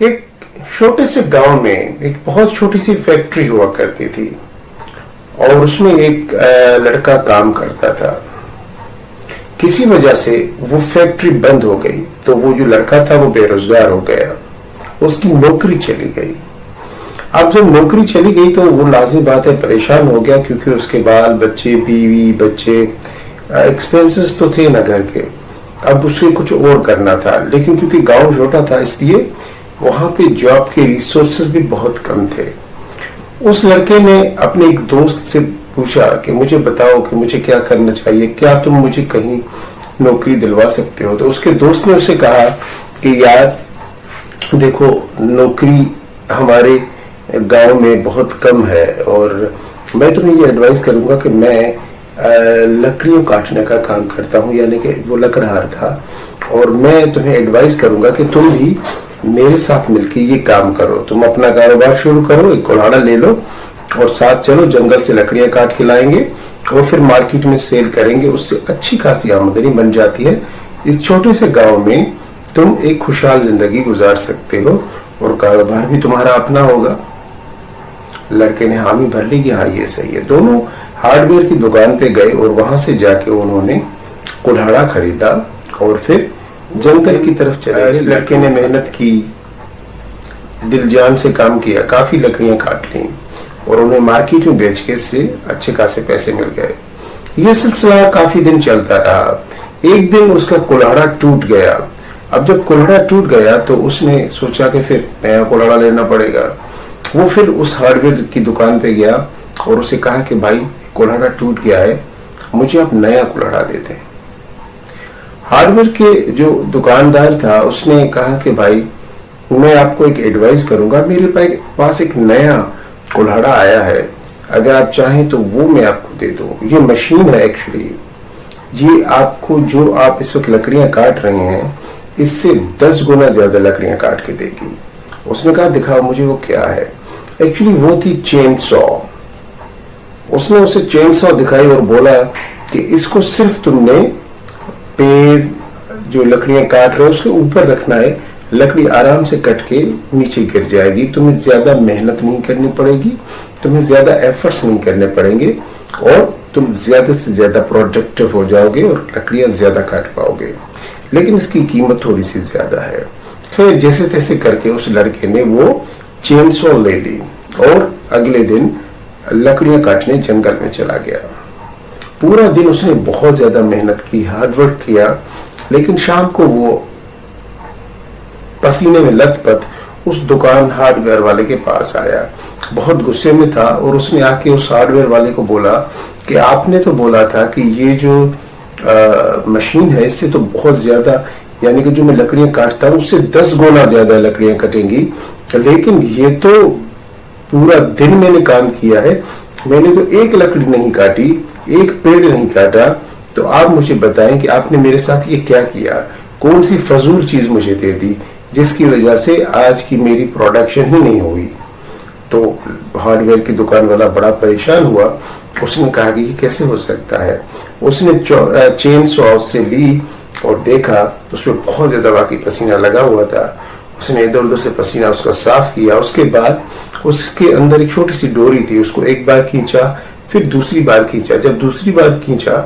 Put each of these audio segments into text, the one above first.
एक छोटे से गांव में एक बहुत छोटी सी फैक्ट्री हुआ करती थी और उसमें एक लड़का काम करता था। किसी वजह से वो फैक्ट्री बंद हो गई तो वो जो लड़का था वो बेरोजगार हो गया, उसकी नौकरी चली गई। अब जब नौकरी चली गई तो वो लाजिम बात है परेशान हो गया, क्योंकि उसके बाल बच्चे, बीवी बच्चे, एक्सपेंसेस तो थे ना घर के। अब उसके कुछ और करना था, लेकिन क्योंकि गांव छोटा था इसलिए वहां पे जॉब के रिसोर्सेज भी बहुत कम थे। उस लड़के ने अपने एक दोस्त से पूछा कि मुझे बताओ कि मुझे क्या करना चाहिए, क्या तुम मुझे कहीं नौकरी दिलवा सकते हो। तो उसके दोस्त ने उसे कहा कि यार देखो, नौकरी हमारे गांव में बहुत कम है और मैं तुम्हें ये एडवाइस करूंगा कि मैं लकड़ियों काटने का काम करता हूँ, यानी कि वो लकड़हार था, और मैं तुम्हें एडवाइस करूंगा कि तुम भी मेरे साथ मिलकर ये काम करो। तुम अपना कारोबार शुरू करो, एक कुल्हाड़ा ले लो और साथ चलो, जंगल से लकड़ियां काट के लाएंगे और फिर मार्केट में सेल करेंगे। उससे अच्छी खासी आमदनी बन जाती है। इस छोटे से गांव में तुम एक खुशहाल जिंदगी गुजार सकते हो और कारोबार भी तुम्हारा अपना होगा। लड़के ने हामी भर ली कि हाँ ये सही है। दोनों हार्डवेयर की दुकान पे गए और वहां से जाके उन्होंने कुल्हाड़ा खरीदा और फिर जंगल की तरफ चले। इस लड़के ने मेहनत की, दिल जान से काम किया, काफी लकड़ियां काट ली और उन्हें मार्केट में बेच के इससे अच्छे खासे पैसे मिल गए। ये सिलसिला काफी दिन चलता रहा। एक दिन उसका कुल्हाड़ा टूट गया। अब जब कुल्हाड़ा टूट गया तो उसने सोचा कि फिर नया कुल्हाड़ा लेना पड़ेगा। वो फिर उस हार्डवेयर की दुकान पे गया और उसे कहा कि भाई कुल्हाड़ा टूट गया है, मुझे आप नया कुल्हाड़ा दे दें। हार्डवेयर के जो दुकानदार था उसने कहा कि भाई मैं आपको एक एडवाइस करूंगा, मेरे पास एक नया कुल्हाड़ा आया है, अगर आप चाहें तो वो मैं आपको दे दूं। ये मशीन है एक्चुअली, ये आपको जो आप इस वक्त लकड़ियां काट रहे हैं इससे 10 गुना ज्यादा लकड़ियां काट के देगी। उसने कहा दिखाओ मुझे वो क्या है। एक्चुअली वो थी चेन सॉ। उसने उसे चेन सॉ दिखाई और बोला कि इसको सिर्फ तुमने पेड़ जो लकड़ियां काट रहे हो उसके ऊपर रखना है, लकड़ी आराम से कट के नीचे गिर जाएगी, तुम्हें ज्यादा मेहनत नहीं करनी पड़ेगी, तुम्हें ज्यादा एफर्ट्स नहीं करने पड़ेंगे और तुम ज्यादा से ज्यादा प्रोडक्टिव हो जाओगे और लकड़ियां ज्यादा काट पाओगे, लेकिन इसकी कीमत थोड़ी सी ज्यादा है। फिर जैसे तैसे करके उस लड़के ने वो चेन सॉ ले ली और अगले दिन लकड़ियां काटने जंगल में चला गया। पूरा दिन उसने बहुत ज्यादा मेहनत की, हार्डवर्क किया, लेकिन शाम को वो पसीने में लथपथ उस दुकान हार्डवेयर वाले के पास आया। बहुत गुस्से में था और उसने आके उस हार्डवेयर वाले को बोला कि आपने तो बोला था कि ये जो मशीन है इससे तो बहुत ज्यादा, यानी कि जो मैं लकड़ियां काटता हूँ उससे 10 गुना ज्यादा लकड़ियां कटेंगी, लेकिन ये तो पूरा दिन मैंने काम किया है, मैंने तो एक लकड़ी नहीं काटी, एक पेड़ नहीं काटा। तो आप मुझे बताएं कि आपने मेरे साथ ये क्या किया, कौन सी फजूल चीज मुझे दे दी जिसकी वजह से आज की मेरी प्रोडक्शन ही नहीं हुई। तो हार्डवेयर की दुकान वाला बड़ा परेशान हुआ। उसने कहा कि ये कैसे हो सकता है। उसने चेन सॉ से ली और देखा तो उसमें बहुत ज्यादा वाकई पसीना लगा हुआ था। उसने इधर उधर से पसीना उसका साफ किया। उसके बाद उसके अंदर एक छोटी सी डोरी थी, उसको एक बार खींचा, फिर दूसरी बार खींचा। जब दूसरी बार खींचा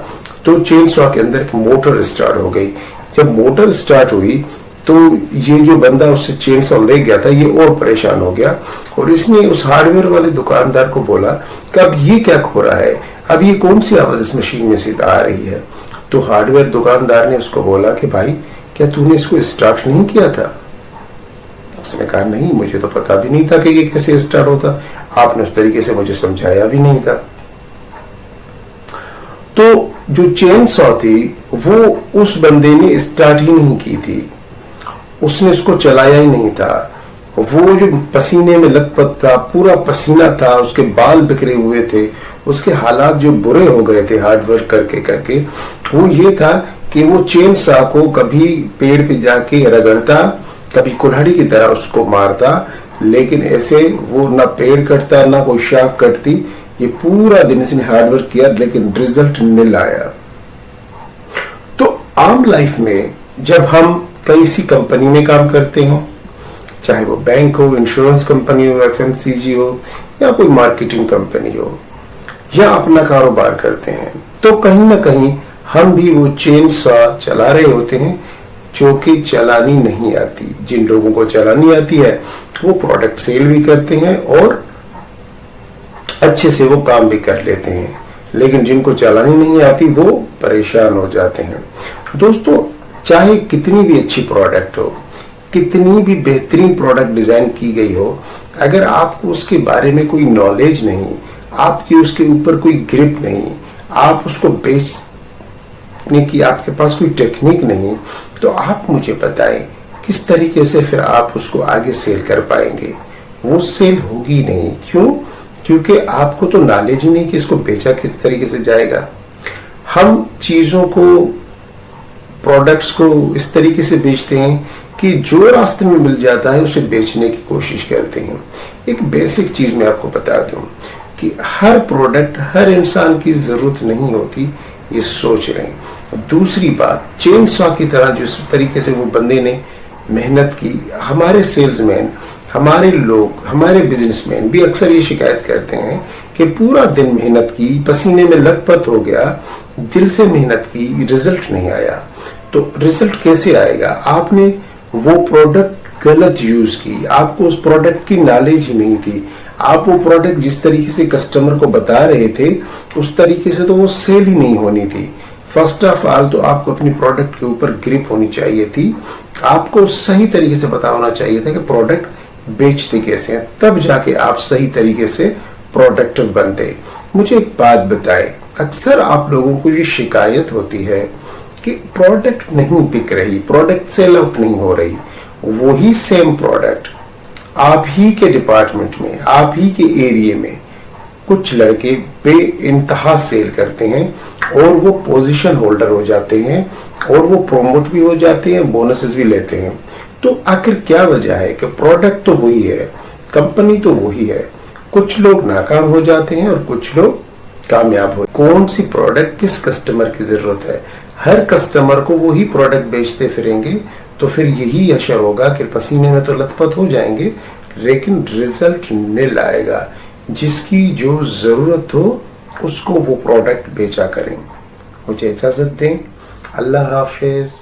तो चेन सॉ के अंदर एक मोटर स्टार्ट हो गई। जब मोटर स्टार्ट हुई तो ये जो बंदा उससे चेन सॉ ले गया था ये और परेशान हो गया और इसने उस हार्डवेयर वाले दुकानदार को बोला कि अब ये क्या हो रहा है, अब ये कौन सी आवाज इस मशीन में से आ रही है। तो हार्डवेयर दुकानदार ने उसको बोला कि भाई क्या तूने इसको स्टार्ट नहीं किया था। उसने कहा नहीं, मुझे तो पता भी नहीं था कि ये कैसे स्टार्ट होता, आपने उस तरीके से मुझे समझाया भी नहीं था। तो जो चेन सॉ थी वो उस बंदे ने स्टार्ट ही नहीं की थी, उसने उसको चलाया ही नहीं था। वो जो पसीने में लथपथ था, पूरा पसीना था, उसके बाल बिखरे हुए थे, उसके हालात जो बुरे हो गए थे हार्डवर्क करके करके, वो ये था कि वो चेन सॉ को कभी पेड़ पे जाके रगड़ता, कभी कुल्हाड़ी की तरह उसको मारता, लेकिन ऐसे वो ना पेड़ कटता ना कोई शाख कटती। ये पूरा दिन इसने हार्डवर्क किया लेकिन रिजल्ट निल आया। तो आम लाइफ में जब हम किसी कंपनी में काम करते हो, चाहे वो बैंक हो, इंश्योरेंस कंपनी हो, एफएमसीजी हो, या कोई मार्केटिंग कंपनी हो, या अपना कारोबार करते हैं, तो कहीं ना कहीं हम भी वो चेन सॉ चला रहे होते हैं जो कि चलानी नहीं आती। जिन लोगों को चलानी आती है वो प्रोडक्ट सेल भी करते हैं और अच्छे से वो काम भी कर लेते हैं, लेकिन जिनको चलानी नहीं आती वो परेशान हो जाते हैं। दोस्तों, चाहे कितनी भी अच्छी प्रोडक्ट हो, कितनी भी बेहतरीन प्रोडक्ट डिजाइन की गई हो, अगर आपको उसके बारे में कोई नॉलेज नहीं, आपकी उसके ऊपर कोई ग्रिप नहीं, आप उसको बेचने की आपके पास कोई टेक्निक नहीं, तो आप मुझे बताएं किस तरीके से फिर आप उसको आगे सेल कर पाएंगे। वो सेल होगी नहीं। क्यों? क्योंकि आपको तो नॉलेज ही नहीं कि इसको बेचा किस तरीके से जाएगा। हम चीजों को, प्रोडक्ट्स को इस तरीके से बेचते हैं कि जो रास्ते में मिल जाता है उसे बेचने की कोशिश करते हैं। एक बेसिक चीज मैं आपको बता दूं कि हर प्रोडक्ट हर इंसान की जरूरत नहीं होती, ये सोच रहे हैं। दूसरी बात, चेन सॉ की तरह जिस तरीके से वो बंदे ने मेहनत की, हमारे सेल्समैन, हमारे लोग, हमारे बिजनेसमैन भी अक्सर ये शिकायत करते हैं कि पूरा दिन मेहनत की, पसीने में लथपथ हो गया, दिल से मेहनत की, रिजल्ट नहीं आया। तो रिजल्ट कैसे आएगा? आपने वो प्रोडक्ट गलत यूज की, आपको उस प्रोडक्ट की नॉलेज ही नहीं थी, आप वो प्रोडक्ट जिस तरीके से कस्टमर को बता रहे थे उस तरीके से तो वो सेल ही नहीं होनी थी। फर्स्ट ऑफ ऑल तो आपको अपनी प्रोडक्ट के ऊपर ग्रिप होनी चाहिए थी, आपको सही तरीके से पता होना चाहिए था कि प्रोडक्ट बेचते कैसे हैं, तब जाके आप सही तरीके से प्रोडक्ट बनते। मुझे एक बात बताएं, अक्सर आप लोगों को ये शिकायत होती है कि प्रोडक्ट नहीं बिक रही, प्रोडक्ट सेल आउट नहीं हो रही। वही सेम प्रोडक्ट आप ही के डिपार्टमेंट में, आप ही के एरिया में कुछ लड़के बे इंतहा सेल करते हैं और वो पोजीशन होल्डर हो जाते हैं और वो प्रोमोट भी हो जाते हैं, बोनसेस भी लेते हैं। तो आखिर क्या वजह है कि प्रोडक्ट तो वही है, कंपनी तो वही है, कुछ लोग नाकाम हो जाते हैं और कुछ लोग कामयाब हो। कौन सी प्रोडक्ट किस कस्टमर की जरूरत है? हर कस्टमर को वही प्रोडक्ट बेचते फिरेंगे तो फिर यही असर होगा कि पसीने में तो लथपथ हो जाएंगे लेकिन रिजल्ट निल आएगा। जिसकी जो जरूरत हो उसको वो प्रोडक्ट बेचा करें। मुझे इजाजत दें। अल्लाह हाफिज।